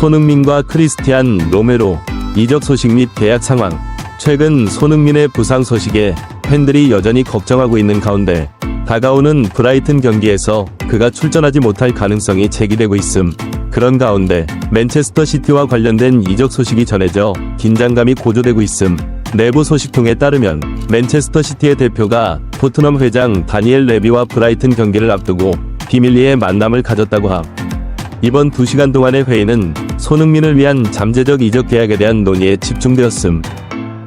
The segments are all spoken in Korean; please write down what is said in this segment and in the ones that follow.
손흥민과 크리스티안 로메로 이적 소식 및 계약 상황. 최근 손흥민의 부상 소식에 팬들이 여전히 걱정하고 있는 가운데 다가오는 브라이튼 경기에서 그가 출전하지 못할 가능성이 제기되고 있음. 그런 가운데 맨체스터 시티와 관련된 이적 소식이 전해져 긴장감이 고조되고 있음. 내부 소식통에 따르면 맨체스터 시티의 대표가 토트넘 회장 다니엘 레비와 브라이튼 경기를 앞두고 비밀리에 만남을 가졌다고 함. 이번 2시간 동안의 회의는 손흥민을 위한 잠재적 이적 계약에 대한 논의에 집중되었음.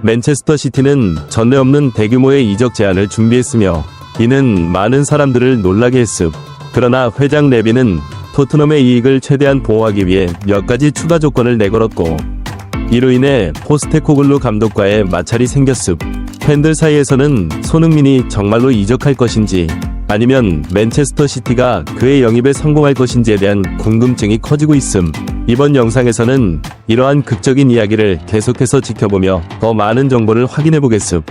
맨체스터 시티는 전례 없는 대규모의 이적 제안을 준비했으며 이는 많은 사람들을 놀라게 했음. 그러나 회장 레비는 토트넘의 이익을 최대한 보호하기 위해 몇 가지 추가 조건을 내걸었고 이로 인해 포스테코글루 감독과의 마찰이 생겼음. 팬들 사이에서는 손흥민이 정말로 이적할 것인지 아니면 맨체스터 시티가 그의 영입에 성공할 것인지에 대한 궁금증이 커지고 있음. 이번 영상에서는 이러한 극적인 이야기를 계속해서 지켜보며 더 많은 정보를 확인해보겠음.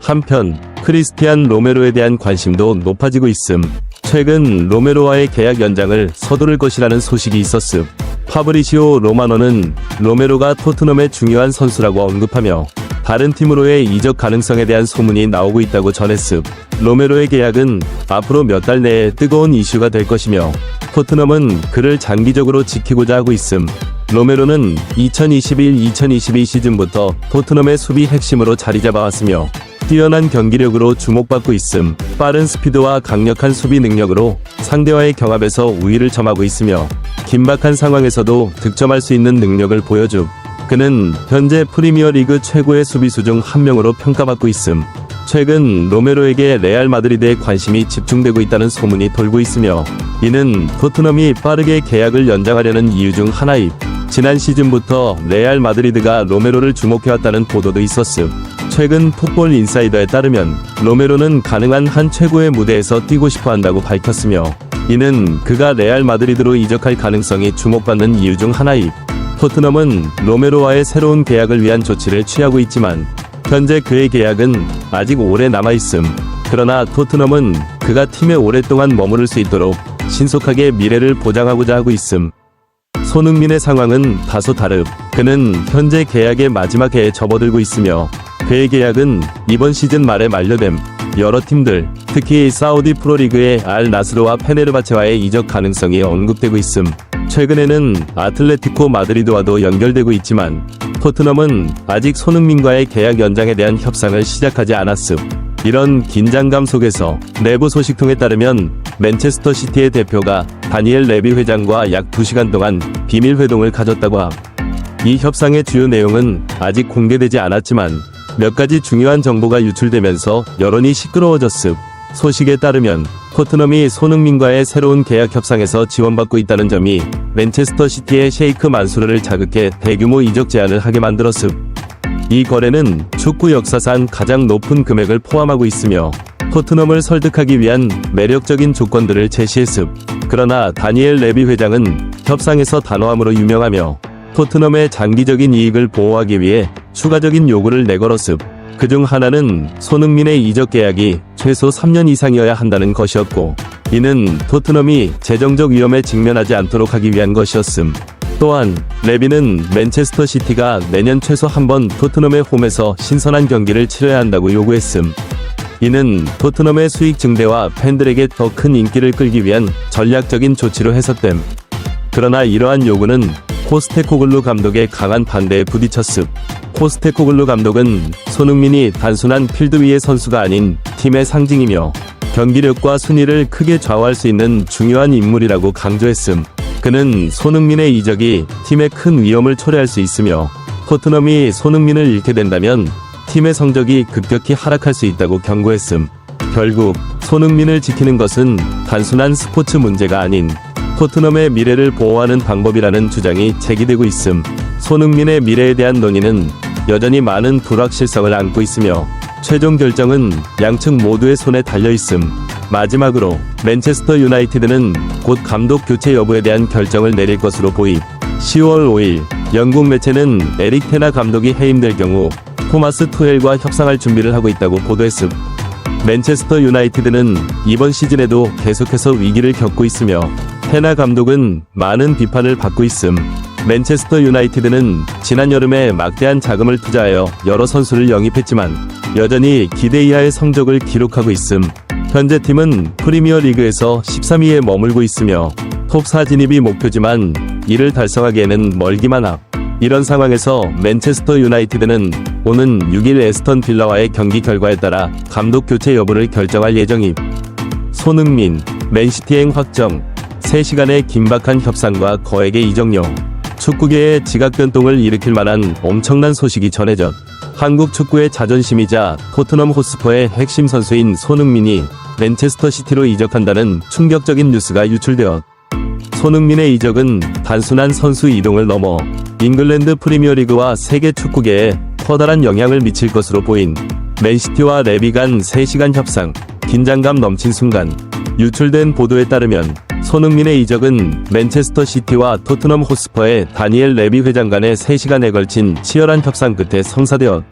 한편 크리스티안 로메로에 대한 관심도 높아지고 있음. 최근 로메로와의 계약 연장을 서두를 것이라는 소식이 있었음. 파브리시오 로마노는 로메로가 토트넘의 중요한 선수라고 언급하며 다른 팀으로의 이적 가능성에 대한 소문이 나오고 있다고 전했음. 로메로의 계약은 앞으로 몇 달 내에 뜨거운 이슈가 될 것이며 토트넘은 그를 장기적으로 지키고자 하고 있음. 로메로는 2021-2022 시즌부터 토트넘의 수비 핵심으로 자리 잡아왔으며 뛰어난 경기력으로 주목받고 있음. 빠른 스피드와 강력한 수비 능력으로 상대와의 경합에서 우위를 점하고 있으며 긴박한 상황에서도 득점할 수 있는 능력을 보여줌. 그는 현재 프리미어리그 최고의 수비수 중 한 명으로 평가받고 있음. 최근 로메로에게 레알 마드리드의 관심이 집중되고 있다는 소문이 돌고 있으며 이는 토트넘이 빠르게 계약을 연장하려는 이유 중 하나임. 지난 시즌부터 레알 마드리드가 로메로를 주목해왔다는 보도도 있었음. 최근 풋볼 인사이더에 따르면 로메로는 가능한 한 최고의 무대에서 뛰고 싶어 한다고 밝혔으며 이는 그가 레알 마드리드로 이적할 가능성이 주목받는 이유 중 하나임. 토트넘은 로메로와의 새로운 계약을 위한 조치를 취하고 있지만 현재 그의 계약은 아직 오래 남아있음. 그러나 토트넘은 그가 팀에 오랫동안 머무를 수 있도록 신속하게 미래를 보장하고자 하고 있음. 손흥민의 상황은 다소 다름. 그는 현재 계약의 마지막 해에 접어들고 있으며 그의 계약은 이번 시즌 말에 만료됨. 여러 팀들, 특히 사우디 프로리그의 알 나스르와 페네르바체와의 이적 가능성이 언급되고 있음. 최근에는 아틀레티코 마드리드와도 연결되고 있지만 토트넘은 아직 손흥민과의 계약 연장에 대한 협상을 시작하지 않았음. 이런 긴장감 속에서 내부 소식통에 따르면 맨체스터 시티의 대표가 다니엘 레비 회장과 약 2시간 동안 비밀 회동을 가졌다고 함. 이 협상의 주요 내용은 아직 공개되지 않았지만 몇 가지 중요한 정보가 유출되면서 여론이 시끄러워졌음. 소식에 따르면 토트넘이 손흥민과의 새로운 계약 협상에서 지원받고 있다는 점이 맨체스터 시티의 셰이크 만수르를 자극해 대규모 이적 제안을 하게 만들었음. 이 거래는 축구 역사상 가장 높은 금액을 포함하고 있으며 토트넘을 설득하기 위한 매력적인 조건들을 제시했음. 그러나 다니엘 레비 회장은 협상에서 단호함으로 유명하며 토트넘의 장기적인 이익을 보호하기 위해 추가적인 요구를 내걸었음. 그중 하나는 손흥민의 이적 계약이 최소 3년 이상이어야 한다는 것이었고 이는 토트넘이 재정적 위험에 직면하지 않도록 하기 위한 것이었음. 또한 레비는 맨체스터 시티가 내년 최소 한 번 토트넘의 홈에서 신선한 경기를 치러야 한다고 요구했음. 이는 토트넘의 수익 증대와 팬들에게 더 큰 인기를 끌기 위한 전략적인 조치로 해석됨. 그러나 이러한 요구는 포스테코글루 감독의 강한 반대에 부딪혔음. 포스테코글루 감독은 손흥민이 단순한 필드 위의 선수가 아닌 팀의 상징이며 경기력과 순위를 크게 좌우할 수 있는 중요한 인물이라고 강조했음. 그는 손흥민의 이적이 팀에 큰 위험을 초래할 수 있으며 토트넘이 손흥민을 잃게 된다면 팀의 성적이 급격히 하락할 수 있다고 경고했음. 결국 손흥민을 지키는 것은 단순한 스포츠 문제가 아닌 토트넘의 미래를 보호하는 방법이라는 주장이 제기되고 있음. 손흥민의 미래에 대한 논의는 여전히 많은 불확실성을 안고 있으며 최종 결정은 양측 모두의 손에 달려있음. 마지막으로 맨체스터 유나이티드는 곧 감독 교체 여부에 대한 결정을 내릴 것으로 보임. 10월 5일 영국 매체는 에릭 테나 감독이 해임될 경우 토마스 투헬과 협상할 준비를 하고 있다고 보도했음. 맨체스터 유나이티드는 이번 시즌에도 계속해서 위기를 겪고 있으며 테나 감독은 많은 비판을 받고 있음. 맨체스터 유나이티드는 지난 여름에 막대한 자금을 투자하여 여러 선수를 영입했지만 여전히 기대 이하의 성적을 기록하고 있음. 현재 팀은 프리미어 리그에서 13위에 머물고 있으며 톱4 진입이 목표지만 이를 달성하기에는 멀기만 함. 이런 상황에서 맨체스터 유나이티드는 오는 6일 에스턴 빌라와의 경기 결과에 따라 감독 교체 여부를 결정할 예정임. 손흥민, 맨시티행 확정, 3시간의 긴박한 협상과 거액의 이적료. 축구계의 지각 변동을 일으킬 만한 엄청난 소식이 전해져 한국 축구의 자존심이자 토트넘 호스퍼의 핵심 선수인 손흥민이 맨체스터 시티로 이적한다는 충격적인 뉴스가 유출되었. 손흥민의 이적은 단순한 선수 이동을 넘어 잉글랜드 프리미어리그와 세계 축구계에 커다란 영향을 미칠 것으로 보인 맨시티와 레비 간 3시간 협상. 긴장감 넘친 순간. 유출된 보도에 따르면 손흥민의 이적은 맨체스터 시티와 토트넘 호스퍼의 다니엘 레비 회장 간의 3시간에 걸친 치열한 협상 끝에 성사되었.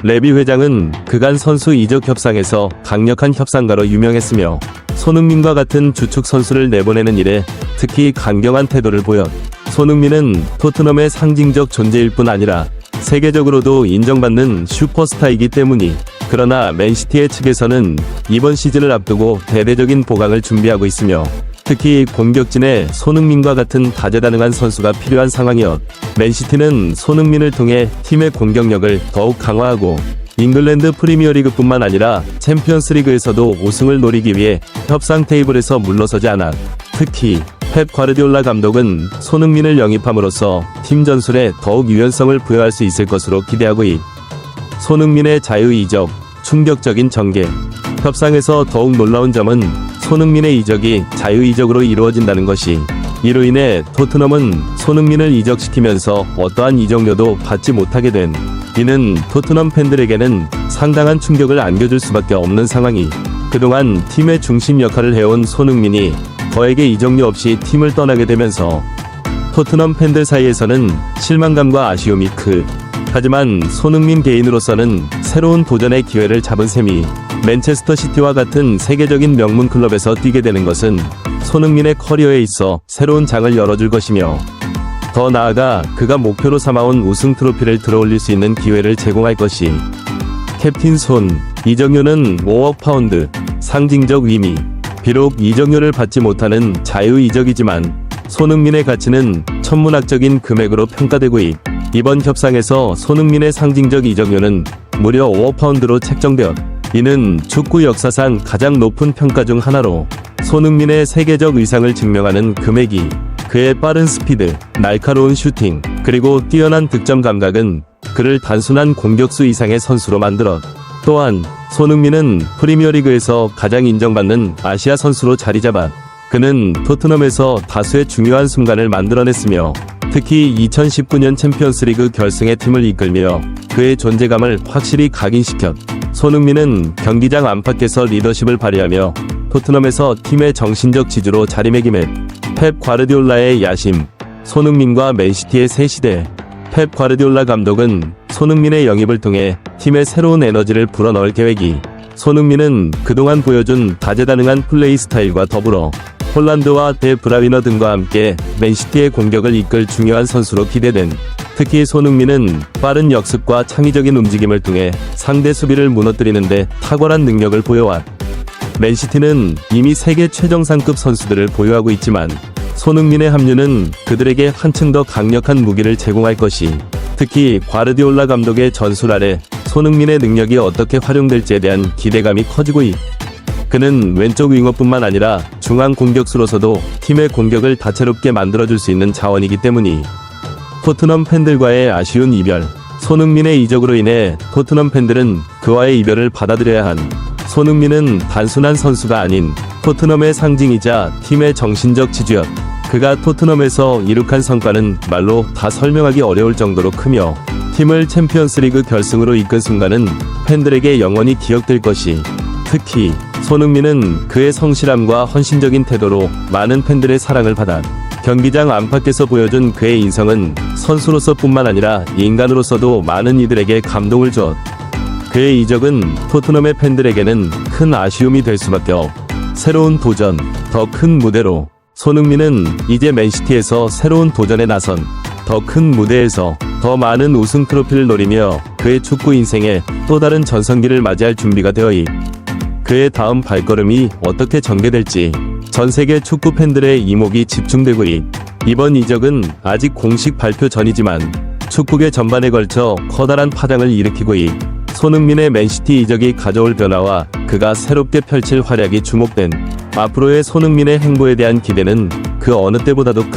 레비 회장은 그간 선수 이적 협상에서 강력한 협상가로 유명했으며 손흥민과 같은 주축 선수를 내보내는 일에 특히 강경한 태도를 보였. 손흥민은 토트넘의 상징적 존재일 뿐 아니라 세계적으로도 인정받는 슈퍼스타이기 때문이. 그러나 맨시티의 측에서는 이번 시즌을 앞두고 대대적인 보강을 준비하고 있으며 특히 공격진에 손흥민과 같은 다재다능한 선수가 필요한 상황이었. 맨시티는 손흥민을 통해 팀의 공격력을 더욱 강화하고 잉글랜드 프리미어리그뿐만 아니라 챔피언스리그에서도 우승을 노리기 위해 협상 테이블에서 물러서지 않았. 특히 펩 과르디올라 감독은 손흥민을 영입함으로써 팀 전술에 더욱 유연성을 부여할 수 있을 것으로 기대하고 있. 손흥민의 자유 이적, 충격적인 전개. 협상에서 더욱 놀라운 점은 손흥민의 이적이 자유 이적으로 이루어진다는 것이. 이로 인해 토트넘은 손흥민을 이적시키면서 어떠한 이적료도 받지 못하게 된. 이는 토트넘 팬들에게는 상당한 충격을 안겨줄 수밖에 없는 상황이. 그동안 팀의 중심 역할을 해온 손흥민이 거액의 이적료 없이 팀을 떠나게 되면서 토트넘 팬들 사이에서는 실망감과 아쉬움이 크. 하지만 손흥민 개인으로서는 새로운 도전의 기회를 잡은 셈이. 맨체스터 시티와 같은 세계적인 명문 클럽에서 뛰게 되는 것은 손흥민의 커리어에 있어 새로운 장을 열어줄 것이며 더 나아가 그가 목표로 삼아온 우승 트로피를 들어올릴 수 있는 기회를 제공할 것이. 캡틴 손, 이적료는 5억 파운드, 상징적 의미. 비록 이적료를 받지 못하는 자유 이적이지만 손흥민의 가치는 천문학적인 금액으로 평가되고 있. 이번 협상에서 손흥민의 상징적 이적료는 무려 5억 파운드로 책정되었. 이는 축구 역사상 가장 높은 평가 중 하나로 손흥민의 세계적 위상을 증명하는 금액이. 그의 빠른 스피드, 날카로운 슈팅, 그리고 뛰어난 득점 감각은 그를 단순한 공격수 이상의 선수로 만들었. 또한 손흥민은 프리미어리그에서 가장 인정받는 아시아 선수로 자리잡았. 그는 토트넘에서 다수의 중요한 순간을 만들어냈으며 특히 2019년 챔피언스리그 결승의 팀을 이끌며 그의 존재감을 확실히 각인시켰. 손흥민은 경기장 안팎에서 리더십을 발휘하며 토트넘에서 팀의 정신적 지주로 자리매김했. 펩 과르디올라의 야심, 손흥민과 맨시티의 새 시대. 펩 과르디올라 감독은 손흥민의 영입을 통해 팀의 새로운 에너지를 불어넣을 계획이. 손흥민은 그동안 보여준 다재다능한 플레이 스타일과 더불어 홀란드와 데 브라위너 등과 함께 맨시티의 공격을 이끌 중요한 선수로 기대된. 특히 손흥민은 빠른 역습과 창의적인 움직임을 통해 상대 수비를 무너뜨리는데 탁월한 능력을 보여왔. 맨시티는 이미 세계 최정상급 선수들을 보유하고 있지만 손흥민의 합류는 그들에게 한층 더 강력한 무기를 제공할 것이. 특히 과르디올라 감독의 전술 아래 손흥민의 능력이 어떻게 활용될지에 대한 기대감이 커지고 있. 그는 왼쪽 윙어뿐만 아니라 중앙 공격수로서도 팀의 공격을 다채롭게 만들어줄 수 있는 자원이기 때문이. 토트넘 팬들과의 아쉬운 이별. 손흥민의 이적으로 인해 토트넘 팬들은 그와의 이별을 받아들여야 한. 손흥민은 단순한 선수가 아닌 토트넘의 상징이자 팀의 정신적 지주였. 그가 토트넘에서 이룩한 성과는 말로 다 설명하기 어려울 정도로 크며 팀을 챔피언스리그 결승으로 이끈 순간은 팬들에게 영원히 기억될 것이. 특히 손흥민은 그의 성실함과 헌신적인 태도로 많은 팬들의 사랑을 받아 경기장 안팎에서 보여준 그의 인성은 선수로서뿐만 아니라 인간으로서도 많은 이들에게 감동을 줬. 그의 이적은 토트넘의 팬들에게는 큰 아쉬움이 될 수밖에 없. 새로운 도전, 더 큰 무대로. 손흥민은 이제 맨시티에서 새로운 도전에 나선 더 큰 무대에서 더 많은 우승 트로피를 노리며 그의 축구 인생에 또 다른 전성기를 맞이할 준비가 되어 그의 다음 발걸음이 어떻게 전개될지 전 세계 축구 팬들의 이목이 집중되고 이번 이적은 아직 공식 발표 전이지만 축구계 전반에 걸쳐 커다란 파장을 일으키고 손흥민의 맨시티 이적이 가져올 변화와 그가 새롭게 펼칠 활약이 주목된 앞으로의 손흥민의 행보에 대한 기대는 그 어느 때보다도